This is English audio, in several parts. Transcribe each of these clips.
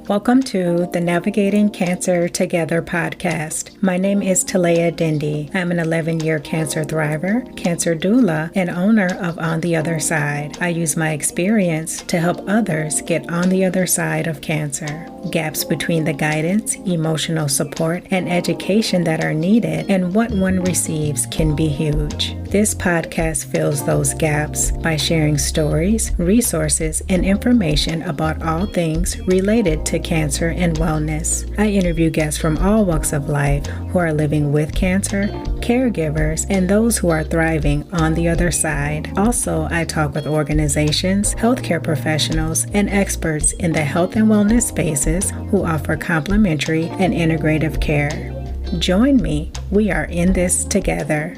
Welcome to the Navigating Cancer Together podcast. My name is Talea Dindy. I'm an 11-year cancer thriver, cancer doula, and owner of On the Other Side. I use my experience to help others get on the other side of cancer. Gaps between the guidance, emotional support, and education that are needed and what one receives can be huge. This podcast fills those gaps by sharing stories, resources, and information about all things related to cancer and wellness. I interview guests from all walks of life who are living with cancer, caregivers, and those who are thriving on the other side. Also, I talk with organizations, healthcare professionals, and experts in the health and wellness spaces who offer complementary and integrative care. Join me. We are in this together.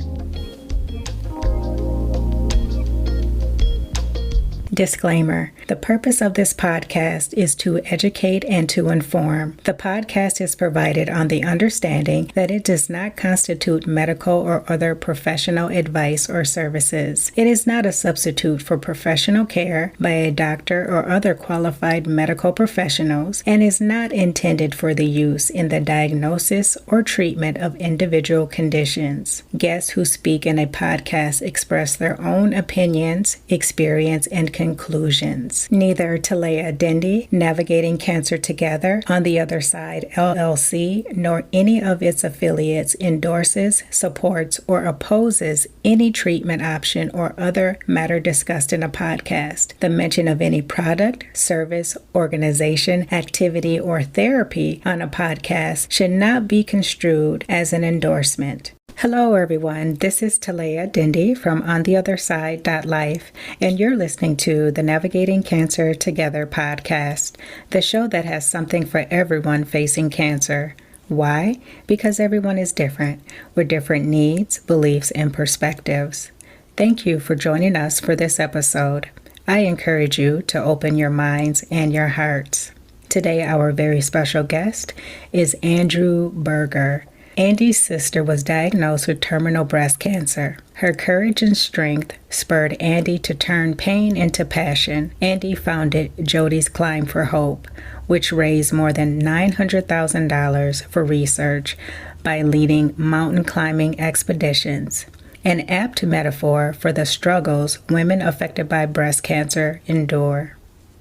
Disclaimer: the purpose of this podcast is to educate and to inform. The podcast is provided on the understanding that it does not constitute medical or other professional advice or services. It is not a substitute for professional care by a doctor or other qualified medical professionals and is not intended for the use in the diagnosis or treatment of individual conditions. Guests who speak in a podcast express their own opinions, experience, and conclusions. Neither Talea Dindy, Navigating Cancer Together, On the Other Side LLC, nor any of its affiliates endorses, supports, or opposes any treatment option or other matter discussed in a podcast. The mention of any product, service, organization, activity, or therapy on a podcast should not be construed as an endorsement. Hello, everyone. This is Talea Dindy from OnTheOtherSide.life, and you're listening to the Navigating Cancer Together podcast, the show that has something for everyone facing cancer. Why? Because everyone is different, with different needs, beliefs, and perspectives. Thank you for joining us for this episode. I encourage you to open your minds and your hearts. Today, our very special guest is Andrew Buerger. Andy's sister was diagnosed with terminal breast cancer. Her courage and strength spurred Andy to turn pain into passion. Andy founded Jodi's Climb for Hope, which raised more than $900,000 for research by leading mountain climbing expeditions, an apt metaphor for the struggles women affected by breast cancer endure.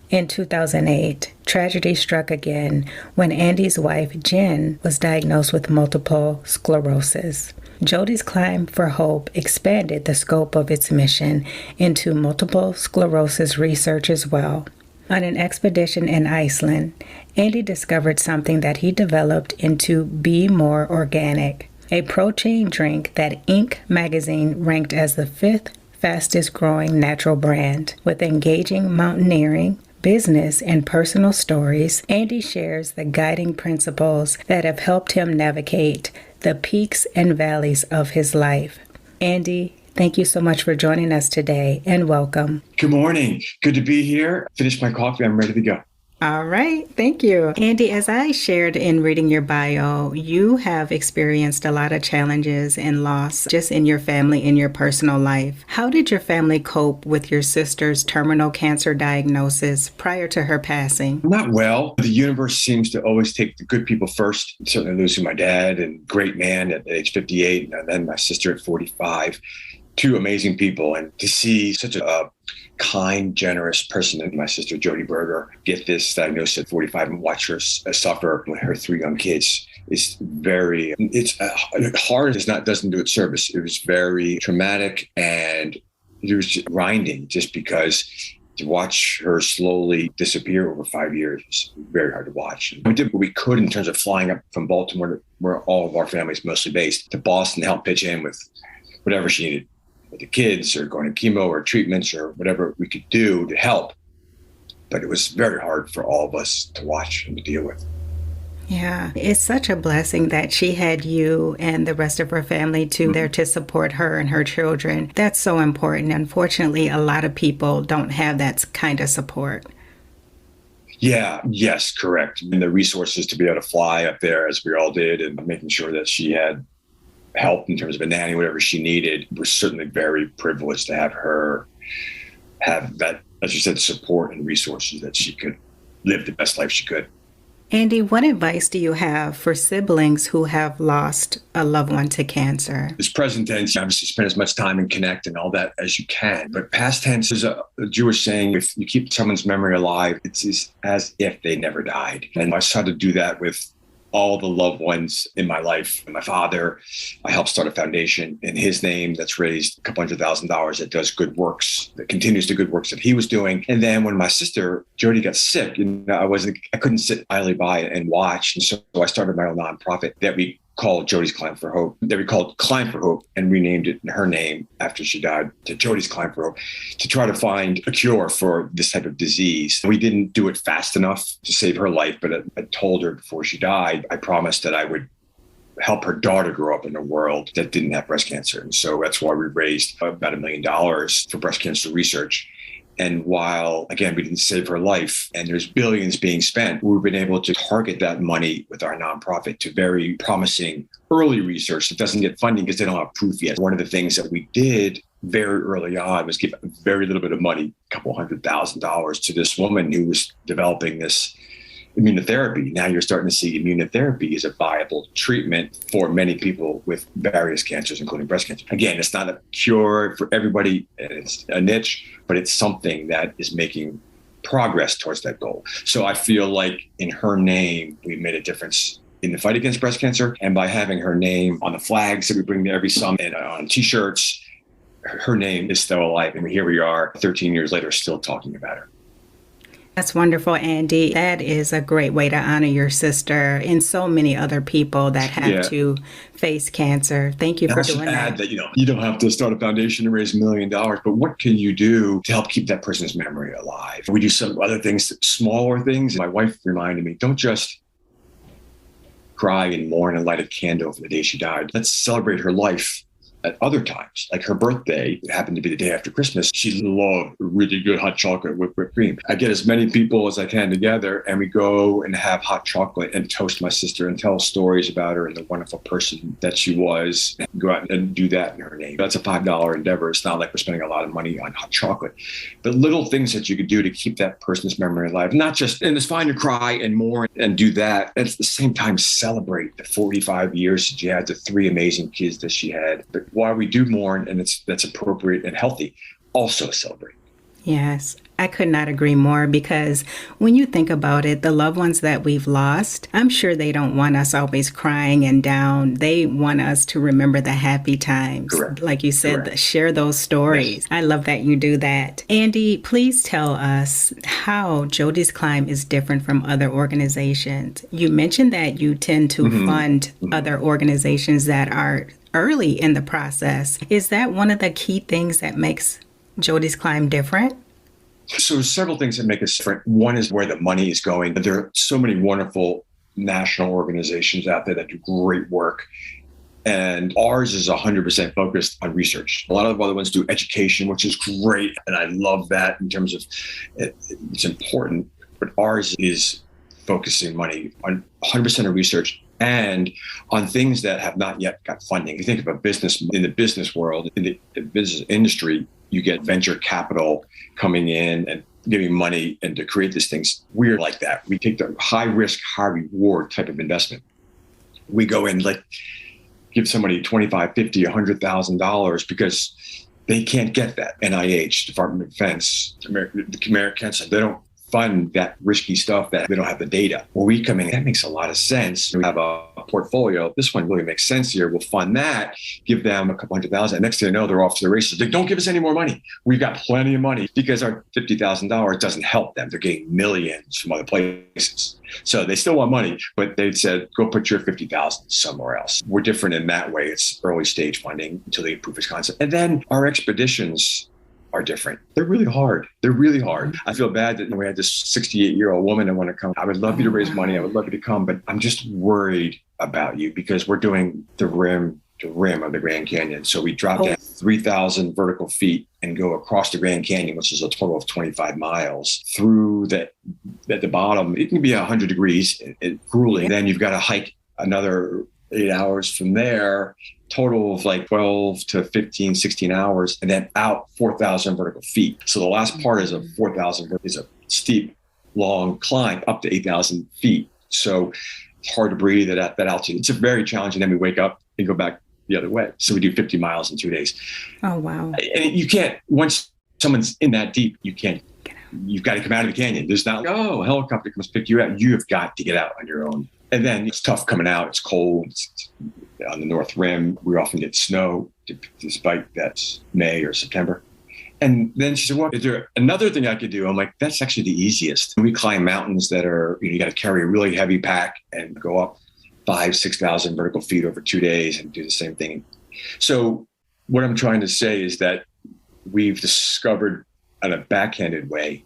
In 2008, tragedy struck again when Andy's wife, Jen, was diagnosed with multiple sclerosis. Jodi's Climb for Hope expanded the scope of its mission into multiple sclerosis research as well. On an expedition in Iceland, Andy discovered something that he developed into Be More Organic, a protein drink that Inc. magazine ranked as the 5th fastest growing natural brand. With engaging mountaineering, business, and personal stories, Andy shares the guiding principles that have helped him navigate the peaks and valleys of his life. Andy, thank you so much for joining us today, and welcome. Good morning. Good to be here. Finished my coffee. I'm ready to go. All right. Thank you. Andy, as I shared in reading your bio, you have experienced a lot of challenges and loss just in your family, in your personal life. How did your family cope with your sister's terminal cancer diagnosis prior to her passing? Not well. The universe seems to always take the good people first. Certainly losing my dad, and great man at age 58, and then my sister at 45. Two amazing people. And to see such a kind, generous person, and my sister, Jodi Buerger, get this diagnosis at 45 and watch her suffer with her 3 young kids is it's hard. Doesn't do it service. It was very traumatic, and it was just grinding just because to watch her slowly disappear over 5 years was very hard to watch. And we did what we could in terms of flying up from Baltimore, where all of our family is mostly based, to Boston to help pitch in with whatever she needed, with the kids or going to chemo or treatments or whatever we could do to help. But it was very hard for all of us to watch and to deal with. Yeah, it's such a blessing that she had you and the rest of her family there to support her and her children. That's so important. Unfortunately, a lot of people don't have that kind of support. Yeah, yes, correct. And the resources to be able to fly up there as we all did, and making sure that she had help in terms of a nanny, whatever she needed. We're certainly very privileged to have her have that, as you said, support and resources that she could live the best life she could. Andy, what advice do you have for siblings who have lost a loved one to cancer? This present tense, obviously spend as much time and connect and all that as you can. But past tense is a Jewish saying, if you keep someone's memory alive, it's as if they never died. And I started to do that with all the loved ones in my life. And my father, I helped start a foundation in his name that's raised a couple $100,000 that does good works, that continues the good works that he was doing. And then when my sister, Jodi, got sick, I couldn't sit idly by and watch. And so I started my own nonprofit that we called Jodi's Climb for Hope, that we called Climb for Hope, and renamed it in her name after she died to Jodi's Climb for Hope, to try to find a cure for this type of disease. We didn't do it fast enough to save her life, but I told her before she died, I promised that I would help her daughter grow up in a world that didn't have breast cancer. And so that's why we raised about $1 million for breast cancer research. And while, again, we didn't save her life and there's billions being spent, we've been able to target that money with our nonprofit to very promising early research that doesn't get funding because they don't have proof yet. One of the things that we did very early on was give a very little bit of money, a couple $100,000 to this woman who was developing this immunotherapy. Now you're starting to see immunotherapy is a viable treatment for many people with various cancers, including breast cancer. Again, it's not a cure for everybody, and it's a niche, but it's something that is making progress towards that goal. So I feel like in her name, we made a difference in the fight against breast cancer. And by having her name on the flags that we bring to every summit and on T-shirts, her name is still alive. And here we are 13 years later, still talking about her. That's wonderful, Andy. That is a great way to honor your sister and so many other people that have to face cancer. Thank you for doing that. That, you don't have to start a foundation to raise $1 million, but what can you do to help keep that person's memory alive? We do some other things, smaller things. My wife reminded me, don't just cry and mourn and light a candle for the day she died. Let's celebrate her life at other times, like her birthday. It happened to be the day after Christmas. She loved really good hot chocolate with whipped cream. I get as many people as I can together and we go and have hot chocolate and toast my sister and tell stories about her and the wonderful person that she was, and go out and do that in her name. That's a $5 endeavor. It's not like we're spending a lot of money on hot chocolate, but little things that you could do to keep that person's memory alive. Not just, and it's fine to cry and mourn and do that. And at the same time, celebrate the 45 years that she had, the 3 amazing kids that she had. But while we do mourn, and that's appropriate and healthy, also celebrate. Yes, I could not agree more, because when you think about it, the loved ones that we've lost, I'm sure they don't want us always crying and down. They want us to remember the happy times. Correct. Like you said, share those stories. Yes. I love that you do that. Andy, please tell us how Jodi's Climb is different from other organizations. You mentioned that you tend to fund other organizations that are early in the process. Is that one of the key things that makes Jodi's Climb different? So several things that make us different. One is where the money is going. There are so many wonderful national organizations out there that do great work. And ours is 100% focused on research. A lot of the other ones do education, which is great. And I love that in terms of it's important. But ours is focusing money on 100% of research and on things that have not yet got funding. If you think of a business, in the business world, in the business industry, you get venture capital coming in and giving money and to create these things. We're like that. We take the high risk, high reward type of investment. We go in, like, give somebody $25, $50, $100,000 because they can't get that. NIH, Department of Defense, the American Cancer, they don't fund that risky stuff that they don't have the data. Where we come in, that makes a lot of sense. We have a portfolio. This one really makes sense here. We'll fund that, give them a couple $100,000. Next thing they know, they're off to the races. They don't give us any more money. We've got plenty of money because our $50,000 doesn't help them. They're getting millions from other places. So they still want money, but they said, go put your $50,000 somewhere else. We're different in that way. It's early stage funding until they prove its concept. And then our expeditions are different. They're really hard. I feel bad that we had this 68-year-old woman that want to come. I would love you to raise money. I would love you to come, but I'm just worried about you because we're doing the rim to rim of the Grand Canyon. So we drop down 3,000 vertical feet and go across the Grand Canyon, which is a total of 25 miles through that. At the bottom, it can be 100 degrees and grueling. Then you've got to hike another 8 hours from there, total of like 12 to 15, 16 hours, and then out 4,000 vertical feet. So the last part is a 4,000 is a steep, long climb up to 8,000 feet So it's hard to breathe at that altitude. It's a very challenging. Then we wake up and go back the other way. So we do 50 miles in 2 days. Oh, wow. And you can't, once someone's in that deep, you've got to come out of the canyon. There's not, a helicopter comes pick you up. You have got to get out on your own. And then it's tough coming out. It's cold. It's on the North Rim. We often get snow, despite that's May or September. And then she said, well, is there another thing I could do? I'm like, that's actually the easiest. We climb mountains that are, you got to carry a really heavy pack and go up 5,000-6,000 vertical feet over 2 days and do the same thing. So what I'm trying to say is that we've discovered in a backhanded way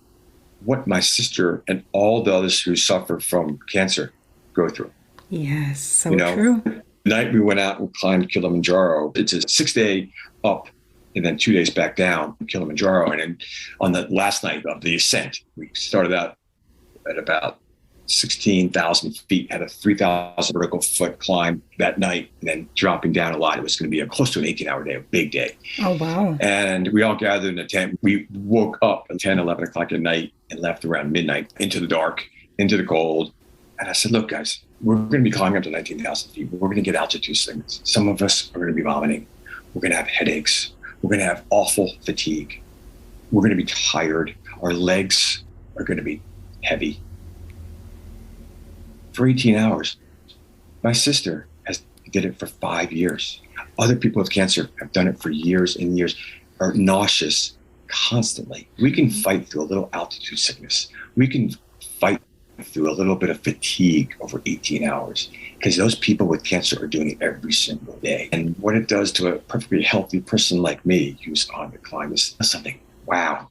what my sister and all the others who suffer from cancer go through. Yes, so true. The night we went out and climbed Kilimanjaro, it's a 6-day up and then 2 days back down Kilimanjaro. And then on the last night of the ascent, we started out at about 16,000 feet, had a 3,000 vertical foot climb that night, and then dropping down a lot. It was going to be close to an 18-hour day, a big day. Oh, wow. And we all gathered in a tent. We woke up at 10, 11 o'clock at night and left around midnight into the dark, into the cold. And I said, look, guys, we're going to be climbing up to 19,000 feet. We're going to get altitude sickness. Some of us are going to be vomiting. We're going to have headaches. We're going to have awful fatigue. We're going to be tired. Our legs are going to be heavy. For 18 hours. My sister did it for 5 years. Other people with cancer have done it for years and years, are nauseous constantly. We can fight through a little altitude sickness. We can fight through a little bit of fatigue over 18 hours because those people with cancer are doing it every single day. And what it does to a perfectly healthy person like me who's on the climb is something, wow.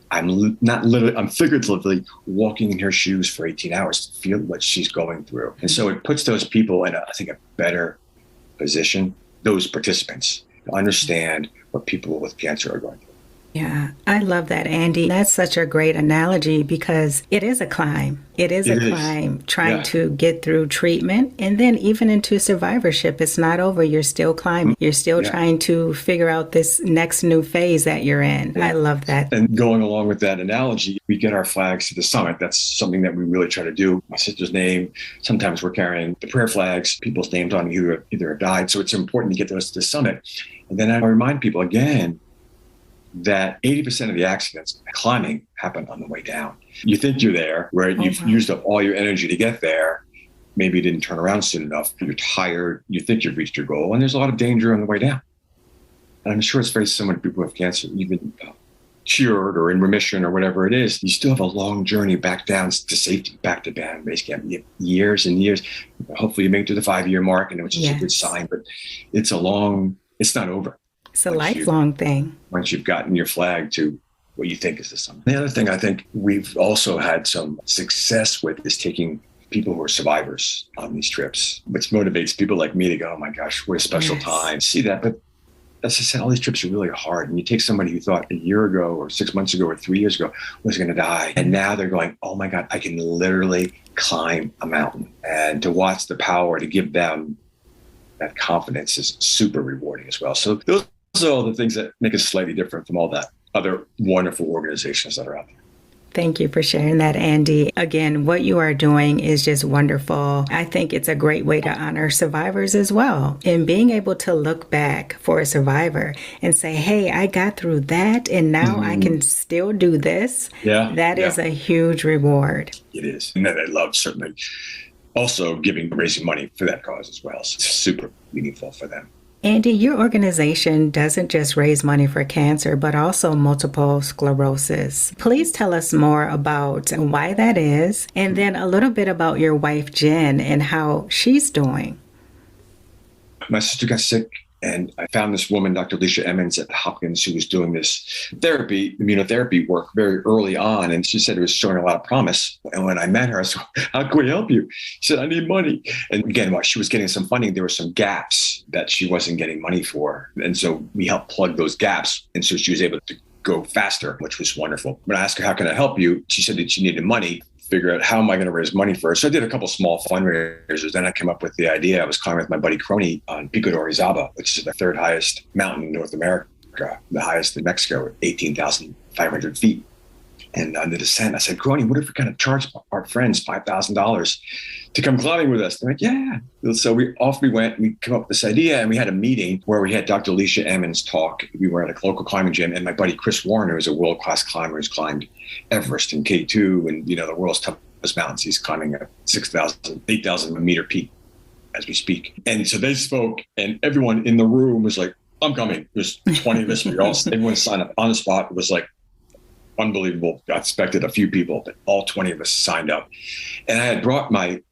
I'm figuratively walking in her shoes for 18 hours to feel what she's going through. And so it puts those people in, I think, a better position, those participants, to understand what people with cancer are going through. Yeah, I love that, Andy. That's such a great analogy because it is a climb. It is a climb trying to get through treatment and then even into survivorship. It's not over. You're still climbing. You're still trying to figure out this next new phase that you're in. Yeah. I love that. And going along with that analogy, we get our flags to the summit. That's something that we really try to do. My sister's name, sometimes we're carrying the prayer flags, people's names on who either have died. So it's important to get those to the summit. And then I remind people again, that 80% of the accidents climbing happen on the way down. You think you're there, where you've used up all your energy to get there. Maybe you didn't turn around soon enough. You're tired. You think you've reached your goal. And there's a lot of danger on the way down. And I'm sure it's very similar to people with cancer. Even cured or in remission or whatever it is, you still have a long journey back down to safety, back to base camp. You have years and years. Hopefully you make it to the 5-year mark, and which is a good sign. But it's not over. It's a lifelong thing. Once you've gotten your flag to what you think is the summit. The other thing I think we've also had some success with is taking people who are survivors on these trips, which motivates people like me to go, oh my gosh, what a special time. See that. But as I said, all these trips are really hard. And you take somebody who thought a year ago or 6 months ago or 3 years ago was going to die. And now they're going, oh my God, I can literally climb a mountain. And to watch the power to give them that confidence is super rewarding as well. So those are all the things that make us slightly different from all that other wonderful organizations that are out there. Thank you for sharing that, Andy. Again, what you are doing is just wonderful. I think it's a great way to honor survivors as well. And being able to look back for a survivor and say, hey, I got through that and now I can still do this. That is a huge reward. It is. And then I love certainly also raising money for that cause as well. So it's super meaningful for them. Andy, your organization doesn't just raise money for cancer, but also multiple sclerosis. Please tell us more about why that is, and then a little bit about your wife, Jen, and how she's doing. My sister got sick, and I found this woman, Dr. Alicia Emmons at Hopkins, who was doing this immunotherapy work very early on. And she said it was showing a lot of promise. And when I met her, I said, how can we help you? She said, I need money. And again, while she was getting some funding, there were some gaps that she wasn't getting money for. And so we helped plug those gaps. And so she was able to go faster, which was wonderful. When I asked her, how can I help you? She said that she needed money. Figure out how am I going to raise money first. So I did a couple small fundraisers. Then I came up with the idea. I was climbing with my buddy Crony on Pico de Orizaba, which is the third highest mountain in North America, the highest in Mexico, 18,500 feet. And on the descent, I said, Groney, what if we kind of charge our friends $5,000 to come climbing with us? They're like, yeah. So we went, we came up with this idea, and we had a meeting where we had Dr. Alicia Emmons talk. We were at a local climbing gym, and my buddy Chris Warner is a world-class climber who's climbed Everest and K2 and, the world's toughest mountains. He's climbing a 8,000 meter peak as we speak. And so they spoke, and everyone in the room was like, I'm coming. There's 20 of us. Everyone signed up on the spot. It was like unbelievable. I expected a few people, but all 20 of us signed up. And I had brought my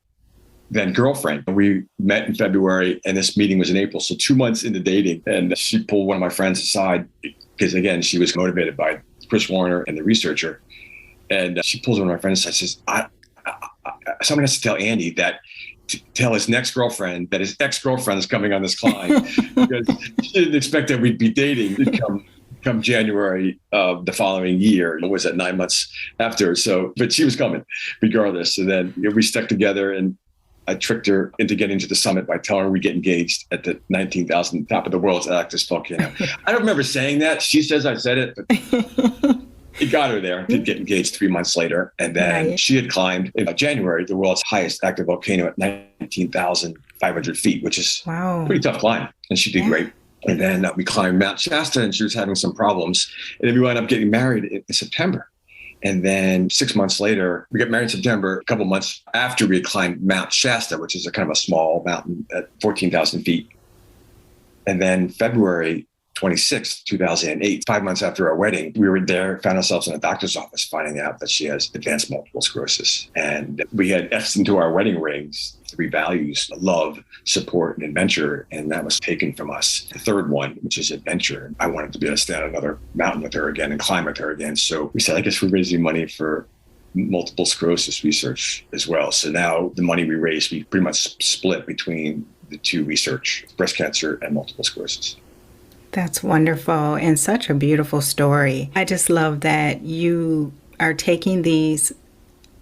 then girlfriend. We met in February, and this meeting was in April. So 2 months into dating, and she pulled one of my friends aside because, again, she was motivated by Chris Warner and the researcher. And she pulls one of my friends aside and says, someone has to tell Andy that tell his next girlfriend that his ex-girlfriend is coming on this climb, because she didn't expect that we'd be dating come January of the following year. It was at 9 months after. So, but she was coming regardless. And then we stuck together, and I tricked her into getting to the summit by telling her we get engaged at the 19,000 top of the world's active volcano. I don't remember saying that. She says I said it, but it got her there. Did get engaged 3 months later. And then she had climbed in January the world's highest active volcano at 19,500 feet, which is a pretty tough climb. And she did great. And then we climbed Mount Shasta, and she was having some problems. And then we wound up getting married in September. And then 6 months later, we got married in September, a couple months after we had climbed Mount Shasta, which is a kind of a small mountain at 14,000 feet. And then February 26th, 2008, 5 months after our wedding, we were there, found ourselves in a doctor's office, finding out that she has advanced multiple sclerosis. And we had etched into our wedding rings 3 values: love, support, and adventure. And that was taken from us. The third one, which is adventure. I wanted to be able to stand on another mountain with her again and climb with her again. So we said, I guess we're raising money for multiple sclerosis research as well. So now the money we raised, we pretty much split between the 2 research, breast cancer and multiple sclerosis. That's wonderful and such a beautiful story. I just love that you are taking these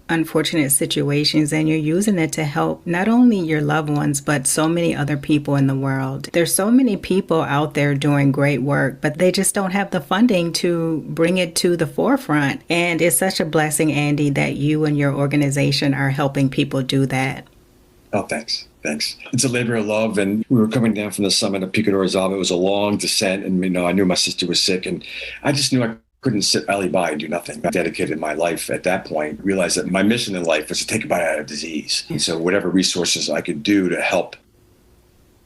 unfortunate situations and you're using it to help not only your loved ones, but so many other people in the world. There's so many people out there doing great work, but they just don't have the funding to bring it to the forefront. And it's such a blessing, Andy, that you and your organization are helping people do that. Oh, thanks. It's a labor of love. And we were coming down from the summit of Pico de Orizaba. It was a long descent. And, I knew my sister was sick, and I just knew I couldn't sit idly by and do nothing. I dedicated my life at that point, realized that my mission in life was to take a bite out of disease. And so whatever resources I could do to help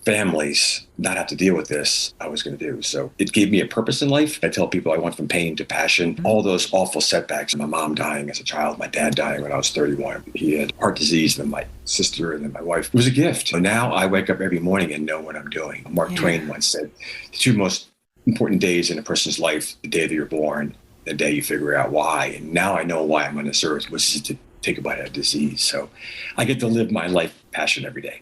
families not have to deal with this, I was going to do. So it gave me a purpose in life. I tell people I went from pain to passion. All those awful setbacks, my mom dying as a child, my dad dying when I was 31. He had heart disease, and then my sister, and then my wife. It was a gift. So now I wake up every morning and know what I'm doing. Mark Twain once said, the 2 most important days in a person's life, the day that you're born, the day you figure out why. And now I know why I'm on this earth, which is to take a bite out of disease. So I get to live my life passion every day.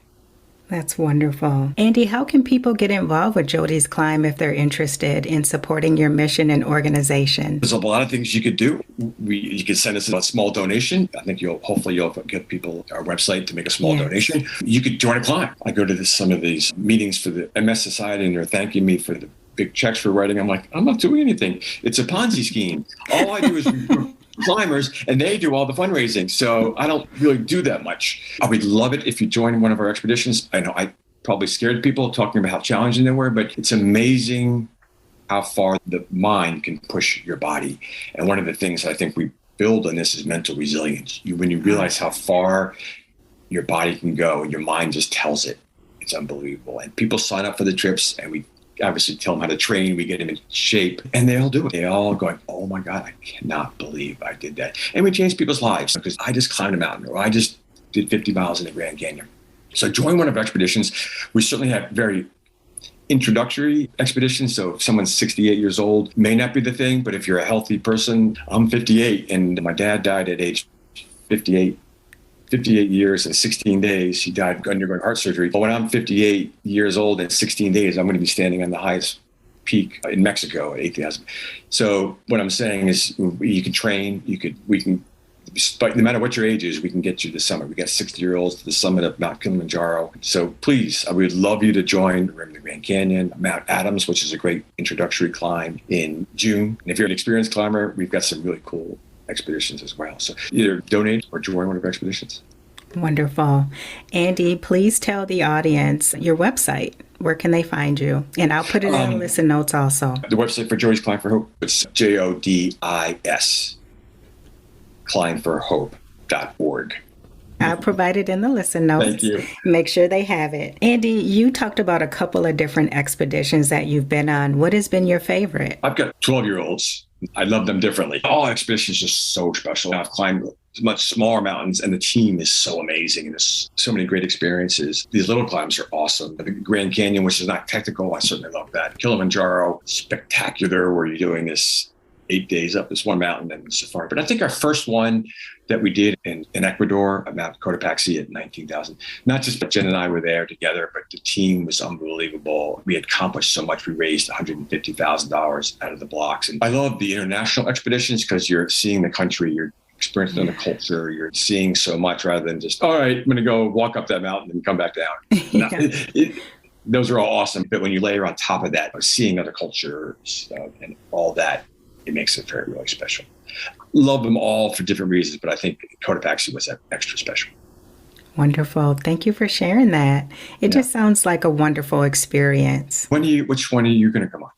That's wonderful. Andy, how can people get involved with Jodi's Climb if they're interested in supporting your mission and organization? There's a lot of things you could do. You could send us a small donation. I think hopefully you'll get people our website to make a small donation. You could join a climb. I go to some of these meetings for the MS Society, and they're thanking me for the big checks for writing. I'm like, I'm not doing anything. It's a Ponzi scheme. All I do is recruit climbers, and they do all the fundraising. So I don't really do that much. I would love it if you joined one of our expeditions. I know I probably scared people talking about how challenging they were, but it's amazing how far the mind can push your body. And one of the things I think we build on this is mental resilience. When you realize how far your body can go, and your mind just tells it, it's unbelievable. And people sign up for the trips, and we obviously tell them how to train. We get them in shape, and they all do it. They all going, oh my God, I cannot believe I did that. And we change people's lives, because I just climbed a mountain, or I just did 50 miles in the Grand Canyon. So join one of our expeditions. We certainly have very introductory expeditions. So if someone's 68 years old, may not be the thing, but if you're a healthy person, I'm 58, and my dad died at age 58 years and 16 days. He died undergoing heart surgery. But when I'm 58 years old and 16 days, I'm going to be standing on the highest peak in Mexico at 8,000. So what I'm saying is, you can train, we can, no matter what your age is, we can get you to the summit. We got 60-year-olds to the summit of Mount Kilimanjaro. So please, I would love you to join the Grand Canyon, Mount Adams, which is a great introductory climb in June. And if you're an experienced climber, we've got some really cool expeditions as well. So either donate or join one of our expeditions. Wonderful. Andy, please tell the audience your website. Where can they find you? And I'll put it in the listen notes also. The website for Jodi's Climb for Hope, it's JODIS, climbforhope.org. I'll provide it in the listen notes. Thank you. Make sure they have it. Andy, you talked about a couple of different expeditions that you've been on. What has been your favorite? I've got 12-year-olds. I love them differently. All expeditions are just so special. I've climbed much smaller mountains, and the team is so amazing. And there's so many great experiences. These little climbs are awesome. The Grand Canyon, which is not technical, I certainly love that. Kilimanjaro, spectacular, where you're doing this 8 days up this one mountain and safari. But I think our first one that we did in Ecuador, at Mount Cotopaxi at 19,000, not just Jen and I were there together, but the team was unbelievable. We had accomplished so much. We raised $150,000 out of the blocks. And I love the international expeditions because you're seeing the country, you're experiencing the culture, you're seeing so much rather than just, all right, I'm going to go walk up that mountain and come back down. No, those are all awesome. But when you layer on top of that, seeing other cultures and all that, it makes it very, really special. Love them all for different reasons, but I think Cotopaxi was extra special. Wonderful. Thank you for sharing that. It just sounds like a wonderful experience. Which one are you going to come on?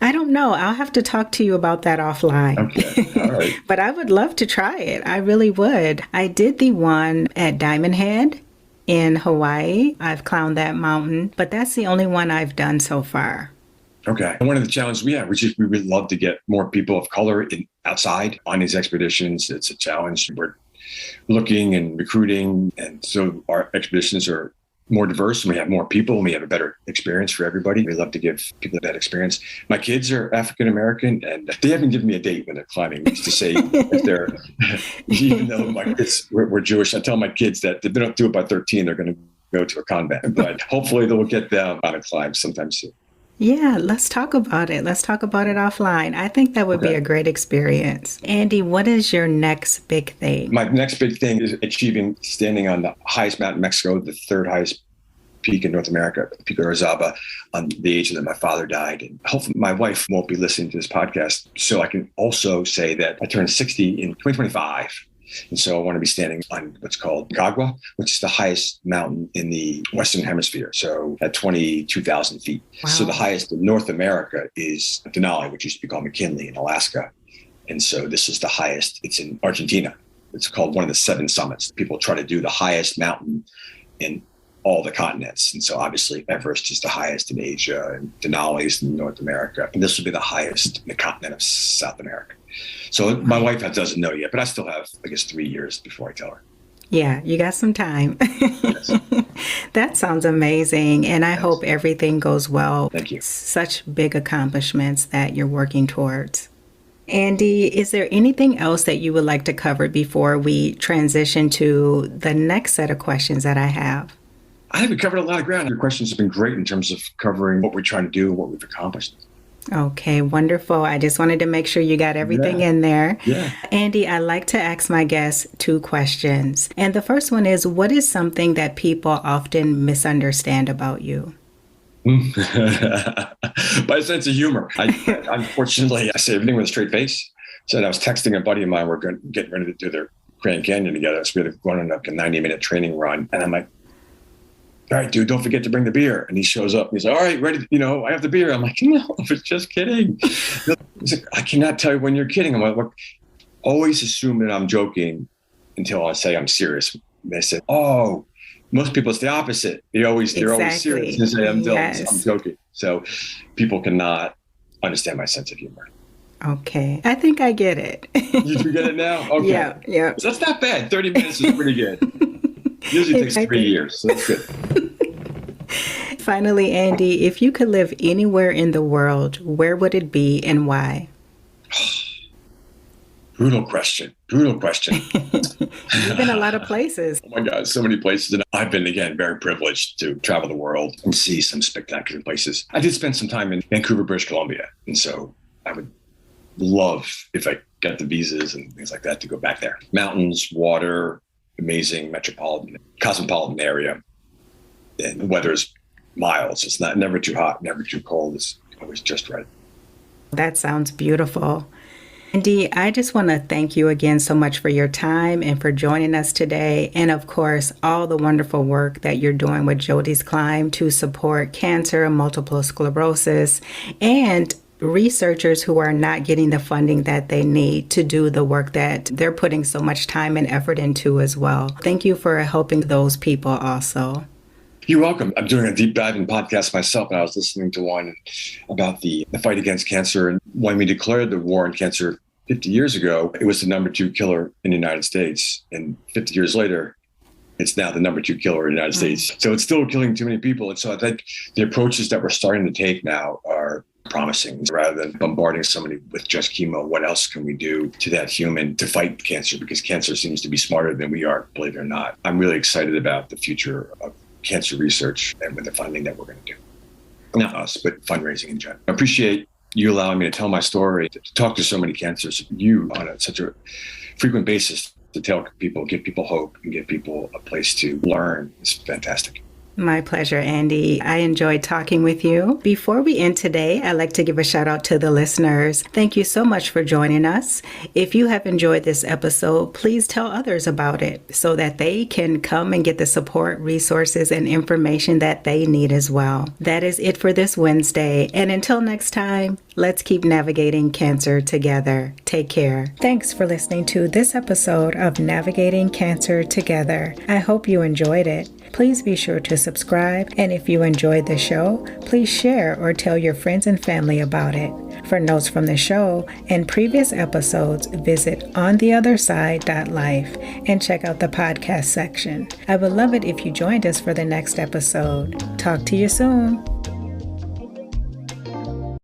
I don't know. I'll have to talk to you about that offline. Okay. All right. But I would love to try it. I really would. I did the one at Diamond Head in Hawaii. I've climbed that mountain, but that's the only one I've done so far. Okay. And one of the challenges we have, which is we would love to get more people of color outside on these expeditions. It's a challenge. We're looking and recruiting. And so our expeditions are more diverse and we have more people and we have a better experience for everybody. We love to give people that experience. My kids are African-American and they haven't given me a date when they're climbing. It's to say if they're, even though my kids we're Jewish, I tell my kids that if they don't do it by 13, they're going to go to a convent. But hopefully they'll get them on a climb sometime soon. Yeah, let's talk about it. Let's talk about it offline. I think that would be a great experience. Andy, what is your next big thing? My next big thing is standing on the highest mountain in Mexico, the third highest peak in North America, the Peak of Orizaba, on the age that my father died. And hopefully my wife won't be listening to this podcast. So I can also say that I turned 60 in 2025. And so I want to be standing on what's called Gagua, which is the highest mountain in the Western Hemisphere. So at 22,000 feet. Wow. So the highest in North America is Denali, which used to be called McKinley in Alaska. And so this is the highest. It's in Argentina. It's called one of the 7 summits. People try to do the highest mountain in all the continents. And so obviously Everest is the highest in Asia and Denali is in North America. And this will be the highest in the continent of South America. So my wife doesn't know yet, but I still have, 3 years before I tell her. Yeah, you got some time. Yes. That sounds amazing. And I hope everything goes well. Thank you. Such big accomplishments that you're working towards. Andy, is there anything else that you would like to cover before we transition to the next set of questions that I have? I think we covered a lot of ground. Your questions have been great in terms of covering what we're trying to do, what we've accomplished. Okay, wonderful. I just wanted to make sure you got everything in there. Yeah. Andy, I like to ask my guests 2 questions. And the first one is, what is something that people often misunderstand about you? My sense of humor. Unfortunately, I say everything with a straight face. So I was texting a buddy of mine. We're getting ready to do their Grand Canyon together. So we had going on a 90-minute training run. And I'm like, all right, dude, don't forget to bring the beer. And he shows up and he's like, all right, ready. I have the beer. I'm like, no, I was just kidding. He's like, I cannot tell you when you're kidding. I'm like, look, always assume that I'm joking until I say I'm serious. And they said, oh, most people, it's the opposite. They're always serious and say, I'm joking. So people cannot understand my sense of humor. Okay. I think I get it. You do get it now? Okay. Yeah. That's not bad. 30 minutes is pretty good. Usually takes 3 years, so that's good. Finally, Andy, if you could live anywhere in the world, where would it be and why? Brutal question. You've been a lot of places. Oh my God, so many places. And I've been, again, very privileged to travel the world and see some spectacular places. I did spend some time in Vancouver, British Columbia. And so I would love, if I got the visas and things like that, to go back there. Mountains, water, amazing cosmopolitan area. And the weather is mild. It's never too hot, never too cold. It's always just right. That sounds beautiful. Dee, I just want to thank you again so much for your time and for joining us today. And of course, all the wonderful work that you're doing with Jodi's Climb to support cancer, multiple sclerosis, and researchers who are not getting the funding that they need to do the work that they're putting so much time and effort into as well. Thank you for helping those people also. You're welcome. I'm doing a deep diving podcast myself, and I was listening to one about the fight against cancer. And when we declared the war on cancer 50 years ago, it was the number 2 killer in the United States. And 50 years later, it's now the number 2 killer in the United States. So it's still killing too many people. And so I think the approaches that we're starting to take now are promising. Rather than bombarding somebody with just chemo, what else can we do to that human to fight cancer? Because cancer seems to be smarter than we are, believe it or not. I'm really excited about the future of cancer research and with the funding that we're going to do. Not us, but fundraising in general. I appreciate you allowing me to tell my story, to talk to so many cancers, you on such a frequent basis, to tell people, give people hope and give people a place to learn. It's fantastic. My pleasure, Andy. I enjoyed talking with you. Before we end today, I'd like to give a shout out to the listeners. Thank you so much for joining us. If you have enjoyed this episode, please tell others about it so that they can come and get the support, resources, and information that they need as well. That is it for this Wednesday. And until next time, let's keep navigating cancer together. Take care. Thanks for listening to this episode of Navigating Cancer Together. I hope you enjoyed it. Please be sure to subscribe, and if you enjoyed the show, please share or tell your friends and family about it. For notes from the show and previous episodes, visit ontheotherside.life and check out the podcast section. I would love it if you joined us for the next episode. Talk to you soon.